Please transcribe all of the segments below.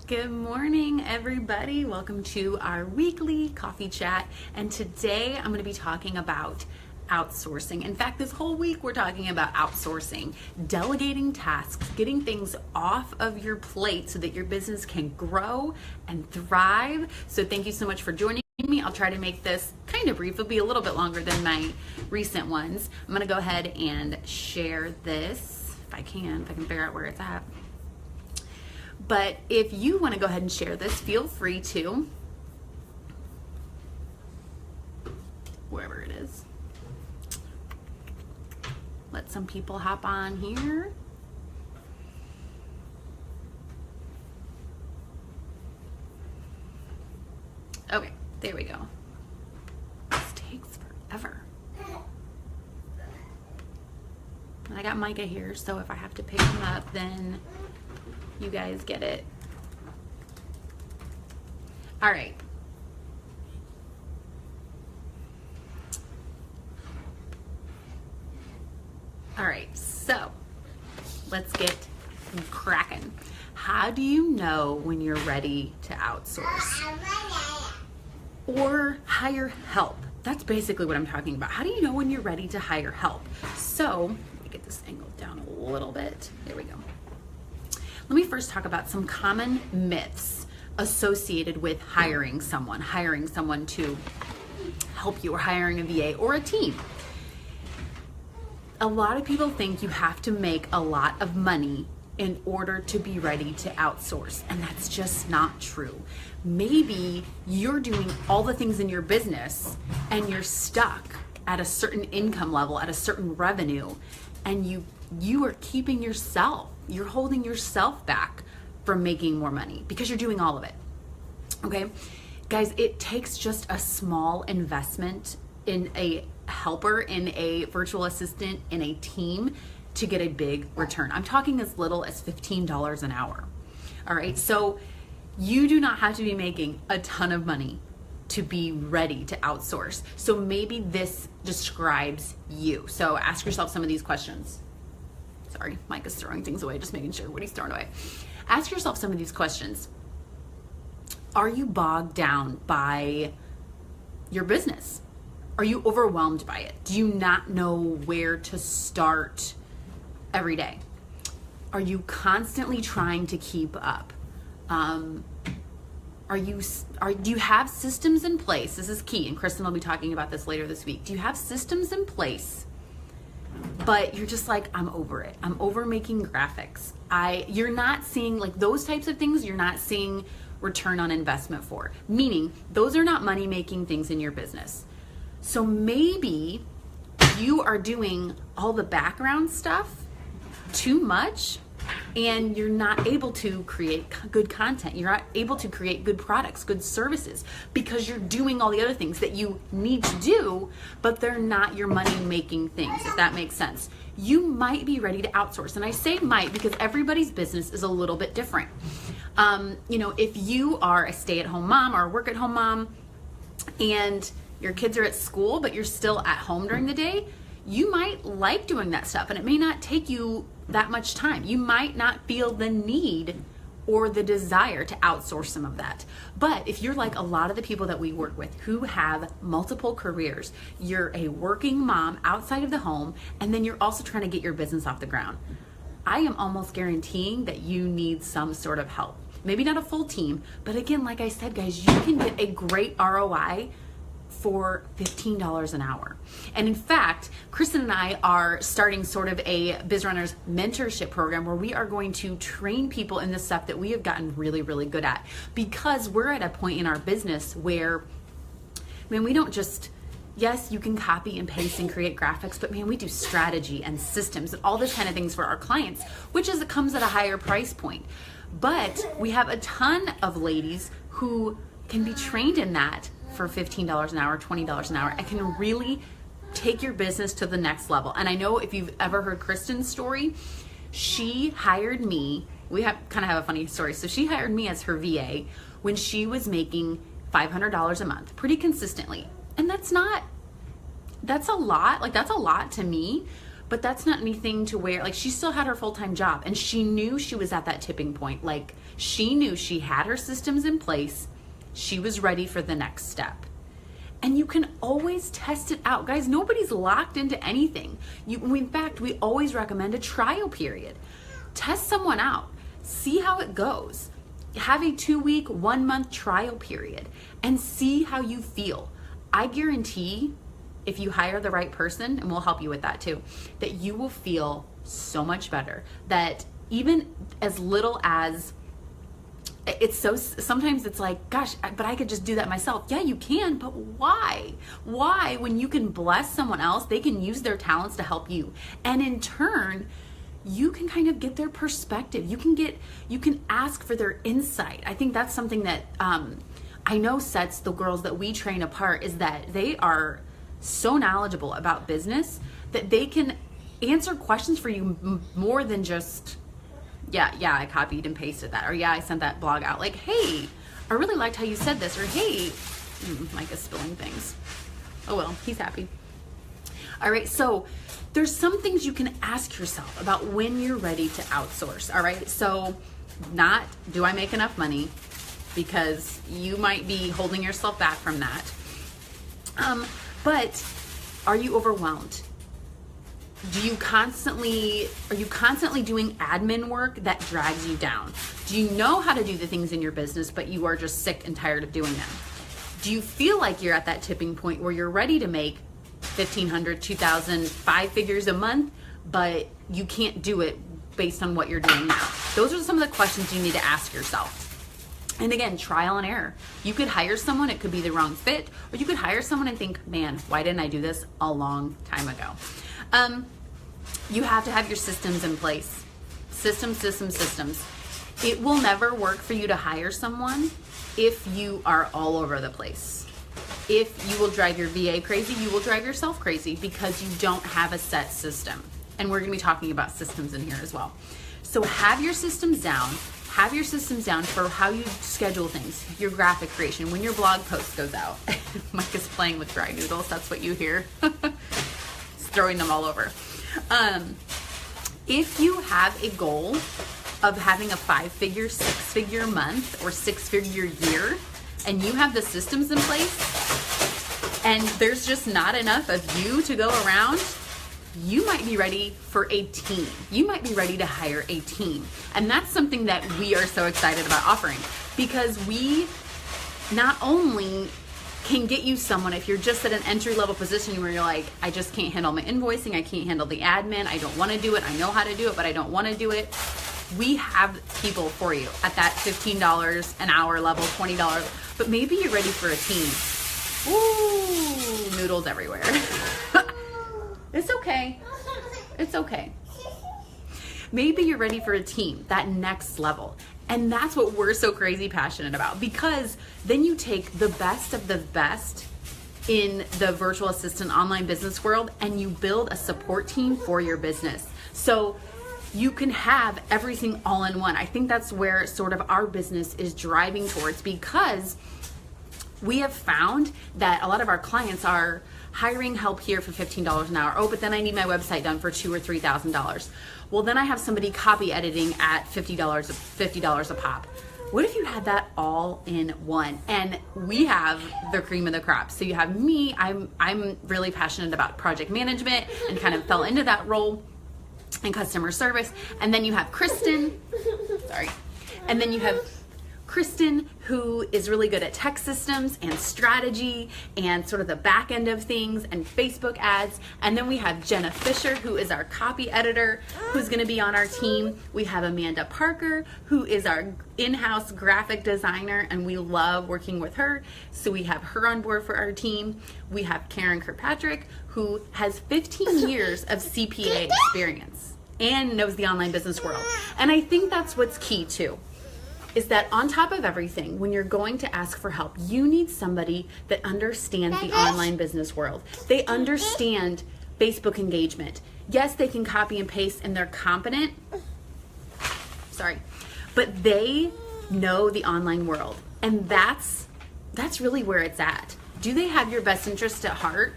Good morning, everybody. Welcome to our weekly coffee chat. And today I'm going to be talking about outsourcing. In fact, this whole week we're talking about outsourcing, delegating tasks, getting things off of your plate so that your business can grow and thrive. So thank you so much for joining me. I'll try to make this kind of brief. It'll be a little bit longer than my recent ones. I'm going to go ahead and share this if I can figure out where it's at. But if you want to go ahead and share this, feel free to, wherever it is. Let some people hop on here. Okay, there we go. This takes forever. I got Micah here, so if I have to pick him up, then you guys get it. All right. All right, so let's get cracking. How do you know when you're ready to outsource or hire help? That's basically what I'm talking about. How do you know when you're ready to hire help? So let me get this angled down a little bit. There we go. Let me first talk about some common myths associated with hiring someone to help you, or hiring a VA or a team. A lot of people think you have to make a lot of money in order to be ready to outsource, and that's just not true. Maybe you're doing all the things in your business and you're stuck at a certain income level, at a certain revenue, and you are keeping yourself, you're holding yourself back from making more money because you're doing all of it. Okay, guys, it takes just a small investment in a helper, in a virtual assistant, in a team to get a big return. I'm talking as little as $15 an hour. All right, so you do not have to be making a ton of money to be ready to outsource. So maybe this describes you. So ask yourself some of these questions. Sorry, Mike is throwing things away, just making sure what he's throwing away. Ask yourself some of these questions. Are you bogged down by your business? Are you overwhelmed by it? Do you not know where to start every day? Are you constantly trying to keep up? Do you have systems in place? This is key, and Kristen will be talking about this later this week. Do you have systems in place, but you're just like, I'm over it. I'm over making graphics. You're not seeing, like, those types of things, you're not seeing return on investment for. Meaning, those are not money-making things in your business. So maybe you are doing all the background stuff too much, and you're not able to create good content. You're not able to create good products, good services, because you're doing all the other things that you need to do, but they're not your money-making things, if that makes sense. You might be ready to outsource. And I say might because everybody's business is a little bit different. If you are a stay-at-home mom or a work-at-home mom and your kids are at school, but you're still at home during the day, you might like doing that stuff, and it may not take you that much time. You might not feel the need or the desire to outsource some of that. But if you're like a lot of the people that we work with who have multiple careers, you're a working mom outside of the home, and then you're also trying to get your business off the ground, I am almost guaranteeing that you need some sort of help. Maybe not a full team, but again, like I said, guys, you can get a great ROI for $15 an hour. And in fact, Kristen and I are starting sort of a Biz Runners mentorship program where we are going to train people in the stuff that we have gotten really, really good at, because we're at a point in our business where, man, we don't just, yes, you can copy and paste and create graphics, but man, we do strategy and systems and all this kind of things for our clients, which comes at a higher price point. But we have a ton of ladies who can be trained in that for $15 an hour, $20 an hour. I can really take your business to the next level. And I know if you've ever heard Kristen's story, she hired me. We have a funny story. So she hired me as her VA when she was making $500 a month pretty consistently. And that's a lot. Like, that's a lot to me. But that's not anything to where, like, she still had her full-time job and she knew she was at that tipping point. Like, she knew she had her systems in place. She was ready for the next step. And you can always test it out. Guys, nobody's locked into anything. In fact, we always recommend a trial period. Test someone out. See how it goes. Have a 2-week, 1-month trial period and see how you feel. I guarantee if you hire the right person, and we'll help you with that too, that you will feel so much better. That even as little as, sometimes it's like, gosh, but I could just do that myself. Yeah, you can, but why? Why, when you can bless someone else, they can use their talents to help you. And in turn, you can kind of get their perspective. You can ask for their insight. I think that's something that I know sets the girls that we train apart, is that they are so knowledgeable about business that they can answer questions for you more than just, yeah, I copied and pasted that, or yeah, I sent that blog out. Like, hey, I really liked how you said this, or hey, Mike is spilling things. Oh well, he's happy. All right, so there's some things you can ask yourself about when you're ready to outsource. All right, so not, do I make enough money? Because you might be holding yourself back from that. But are you overwhelmed? Are you constantly doing admin work that drags you down? Do you know how to do the things in your business, but you are just sick and tired of doing them? Do you feel like you're at that tipping point where you're ready to make $1,500, $2,000, 5 figures a month, but you can't do it based on what you're doing now? Those are some of the questions you need to ask yourself. And again, trial and error. You could hire someone, it could be the wrong fit, or you could hire someone and think, man, why didn't I do this a long time ago? You have to have your systems in place. Systems. It will never work for you to hire someone if you are all over the place. If you will drive your VA crazy, you will drive yourself crazy because you don't have a set system. And we're gonna be talking about systems in here as well. So have your systems down. Have your systems down for how you schedule things, your graphic creation, when your blog post goes out. Mike is playing with dry noodles, that's what you hear. He's throwing them all over. If you have a goal of having a 5-figure, 6-figure month or 6-figure year, and you have the systems in place, and there's just not enough of you to go around, you might be ready for a team. You might be ready to hire a team. And that's something that we are so excited about offering, because we not only can get you someone, if you're just at an entry-level position where you're like, I just can't handle my invoicing, I can't handle the admin, I don't want to do it, I know how to do it, but I don't want to do it. We have people for you at that $15 an hour level, $20, but maybe you're ready for a team. Ooh, noodles everywhere. It's okay. It's okay. Maybe you're ready for a team, that next level. And that's what we're so crazy passionate about, because then you take the best of the best in the virtual assistant online business world and you build a support team for your business. So you can have everything all in one. I think that's where sort of our business is driving towards, because we have found that a lot of our clients are hiring help here for $15 an hour. Oh, but then I need my website done for $2,000 or $3,000. Well, then I have somebody copy editing at $50 a pop. What if you had that all in one? And we have the cream of the crop. So you have me. I'm really passionate about project management and kind of fell into that role, and customer service. And then you have Kristen. Sorry. And then you have Kristen, who is really good at tech systems and strategy and sort of the back end of things and Facebook ads. And then we have Jenna Fisher, who is our copy editor, who's going to be on our team. We have Amanda Parker, who is our in-house graphic designer, and we love working with her. So we have her on board for our team. We have Karen Kirkpatrick, who has 15 years of CPA experience and knows the online business world. And I think that's what's key too, is that on top of everything, when you're going to ask for help, you need somebody that understands the online business world. They understand Facebook engagement. Yes, they can copy and paste and they're competent. Sorry. But they know the online world. And that's really where it's at. Do they have your best interest at heart?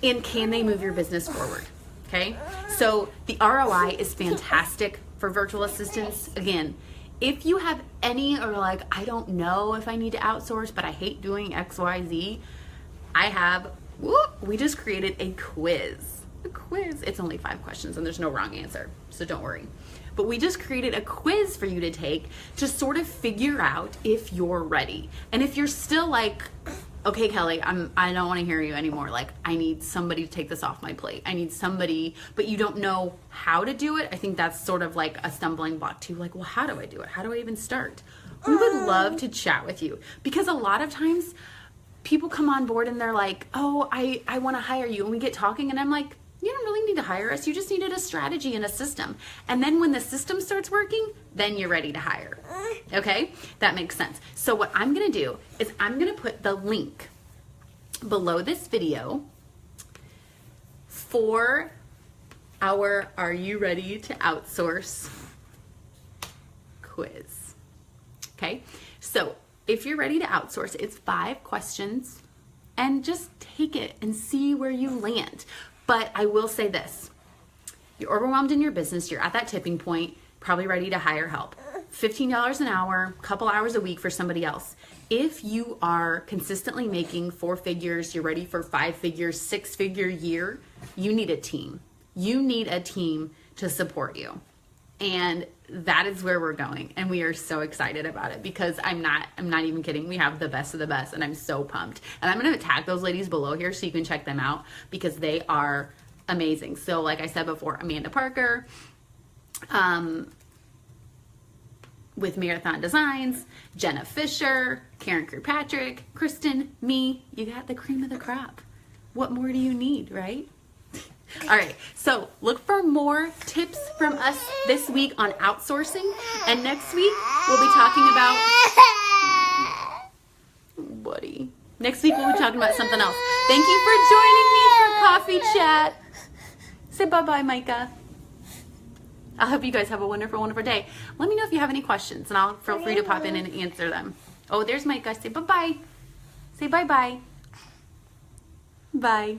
And can they move your business forward? Okay, so the ROI is fantastic for virtual assistants. Again, if you have any, or like, I don't know if I need to outsource, but I hate doing XYZ, we just created a quiz. It's only 5 questions and there's no wrong answer, so don't worry. But we just created a quiz for you to take to sort of figure out if you're ready. And if you're still like, okay, Kelly, I don't want to hear you anymore. Like, I need somebody to take this off my plate. I need somebody, but you don't know how to do it. I think that's sort of like a stumbling block too. Like, well, how do I do it? How do I even start? We would love to chat with you, because a lot of times people come on board and they're like, oh, I want to hire you. And we get talking and I'm like, you don't really need to hire us. You just needed a strategy and a system. And then when the system starts working, then you're ready to hire. Okay? That makes sense. So what I'm going to do is I'm going to put the link below this video for our Are You Ready to Outsource quiz. Okay? So if you're ready to outsource, it's 5 questions, and just take it and see where you land. But I will say this, you're overwhelmed in your business, you're at that tipping point, probably ready to hire help. $15 an hour, couple hours a week for somebody else. If you are consistently making 4 figures, you're ready for 5 figures, 6-figure year, you need a team. You need a team to support you. And that is where we're going. And we are so excited about it, because I'm not even kidding. We have the best of the best, and I'm so pumped. And I'm going to tag those ladies below here so you can check them out, because they are amazing. So like I said before, Amanda Parker, with Marathon Designs, Jenna Fisher, Karen Kirkpatrick, Kristen, me. You got the cream of the crop. What more do you need, right? All right, so look for more tips from us this week on outsourcing, and next week we'll be talking about, buddy, next week we'll be talking about something else. Thank you for joining me for coffee chat. Say bye-bye, Micah. I hope you guys have a wonderful, wonderful day. Let me know if you have any questions, and I'll feel free to pop in and answer them. Oh, there's Micah. Say bye-bye. Say bye-bye. Bye.